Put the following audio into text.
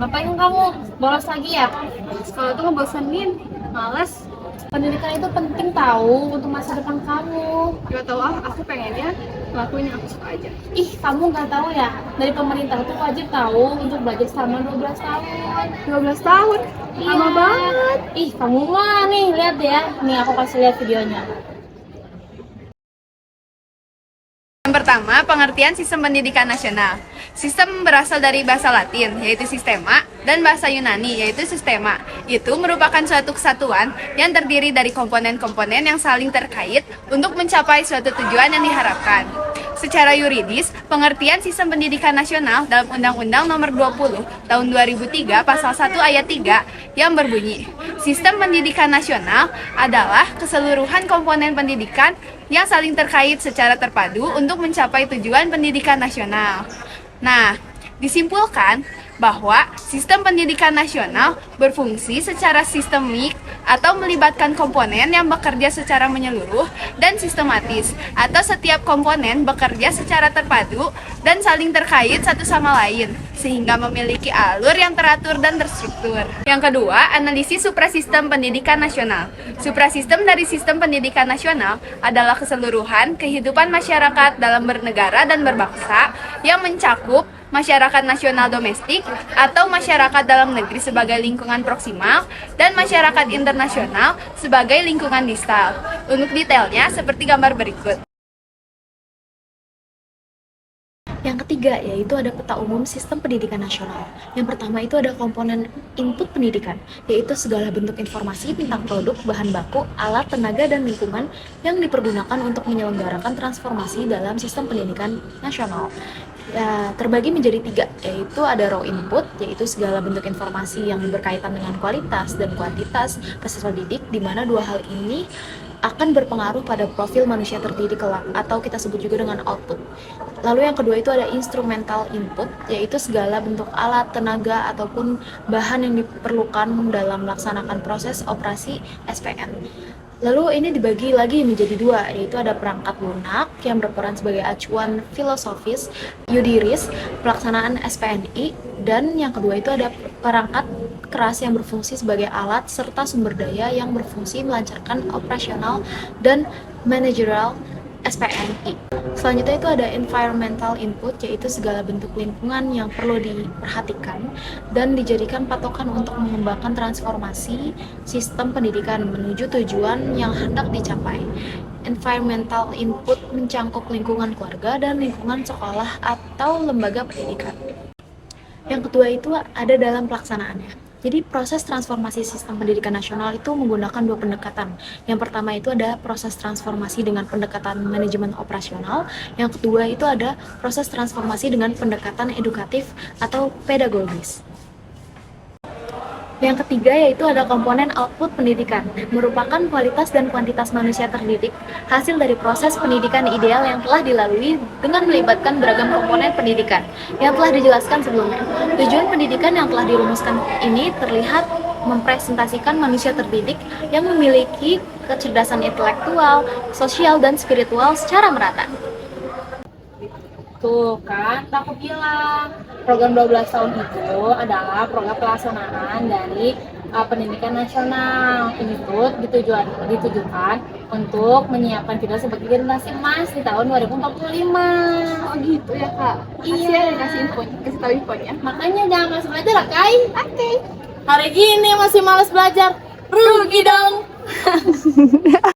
Ngapain kamu? Bolos lagi ya? Sekolah tuh ngebosenin, males. Pendidikan itu penting tahu untuk masa depan kamu. Gak tau ah, aku pengennya ngelakuin yang aku suka aja. Ih, kamu nggak tahu ya? Dari pemerintah tuh wajib tahu untuk belajar selama 12 tahun. 12 tahun, lama banget. Ih, kamu mah nih, lihat ya. Nih aku kasih lihat videonya. Yang pertama, pengertian sistem pendidikan nasional. Sistem berasal dari bahasa Latin, yaitu sistema, dan bahasa Yunani, yaitu sistema. Itu merupakan suatu kesatuan yang terdiri dari komponen-komponen yang saling terkait untuk mencapai suatu tujuan yang diharapkan. Secara yuridis, pengertian sistem pendidikan nasional dalam Undang-Undang Nomor 20 Tahun 2003 Pasal 1 Ayat 3 yang berbunyi, sistem pendidikan nasional adalah keseluruhan komponen pendidikan yang saling terkait secara terpadu untuk mencapai tujuan pendidikan nasional. Nah, disimpulkan bahwa sistem pendidikan nasional berfungsi secara sistemik atau melibatkan komponen yang bekerja secara menyeluruh dan sistematis, atau setiap komponen bekerja secara terpadu dan saling terkait satu sama lain, sehingga memiliki alur yang teratur dan terstruktur. Yang kedua, analisis suprasistem pendidikan nasional. Suprasistem dari sistem pendidikan nasional adalah keseluruhan kehidupan masyarakat dalam bernegara dan berbangsa yang mencakup masyarakat nasional domestik atau masyarakat dalam negeri sebagai lingkungan proksimal dan masyarakat internasional sebagai lingkungan distal. Untuk detailnya seperti gambar berikut. Yang ketiga yaitu ada peta umum sistem pendidikan nasional. Yang pertama itu ada komponen input pendidikan, yaitu segala bentuk informasi tentang produk, bahan baku, alat, tenaga, dan lingkungan yang dipergunakan untuk menyelenggarakan transformasi dalam sistem pendidikan nasional. Ya, terbagi menjadi tiga, yaitu ada raw input, yaitu segala bentuk informasi yang berkaitan dengan kualitas dan kuantitas peserta didik, di mana dua hal ini akan berpengaruh pada profil manusia terdidik kelak, atau kita sebut juga dengan output. Lalu yang kedua itu ada instrumental input, yaitu segala bentuk alat, tenaga, ataupun bahan yang diperlukan dalam melaksanakan proses operasi SPN. Lalu ini dibagi lagi menjadi dua, yaitu ada perangkat lunak yang berperan sebagai acuan filosofis, yudiris, pelaksanaan SPNI, dan yang kedua itu ada perangkat keras yang berfungsi sebagai alat serta sumber daya yang berfungsi melancarkan operasional dan manajerial SPNI. Selanjutnya itu ada environmental input, yaitu segala bentuk lingkungan yang perlu diperhatikan dan dijadikan patokan untuk mengembangkan transformasi sistem pendidikan menuju tujuan yang hendak dicapai. Environmental input mencangkup lingkungan keluarga dan lingkungan sekolah atau lembaga pendidikan. Yang kedua itu ada dalam pelaksanaannya. Jadi proses transformasi sistem pendidikan nasional itu menggunakan dua pendekatan. Yang pertama itu ada proses transformasi dengan pendekatan manajemen operasional. Yang kedua itu ada proses transformasi dengan pendekatan edukatif atau pedagogis. Yang ketiga yaitu ada komponen output pendidikan, merupakan kualitas dan kuantitas manusia terdidik, hasil dari proses pendidikan ideal yang telah dilalui dengan melibatkan beragam komponen pendidikan yang telah dijelaskan sebelumnya. Tujuan pendidikan yang telah dirumuskan ini terlihat mempresentasikan manusia terdidik yang memiliki kecerdasan intelektual, sosial, dan spiritual secara merata. Tuh kan, aku bilang program 12 tahun itu adalah program pelaksanaan dari pendidikan nasional. Ini tuh ditujukan untuk menyiapkan kita sebagai generasi emas di tahun 2045. Oh gitu ya kak. Kasih Iya. ya kasih infonya, kasih tahu infonya. Makanya jangan masuk belajar lah, Kai. Oke. Hari gini masih malas belajar. Rugi dong.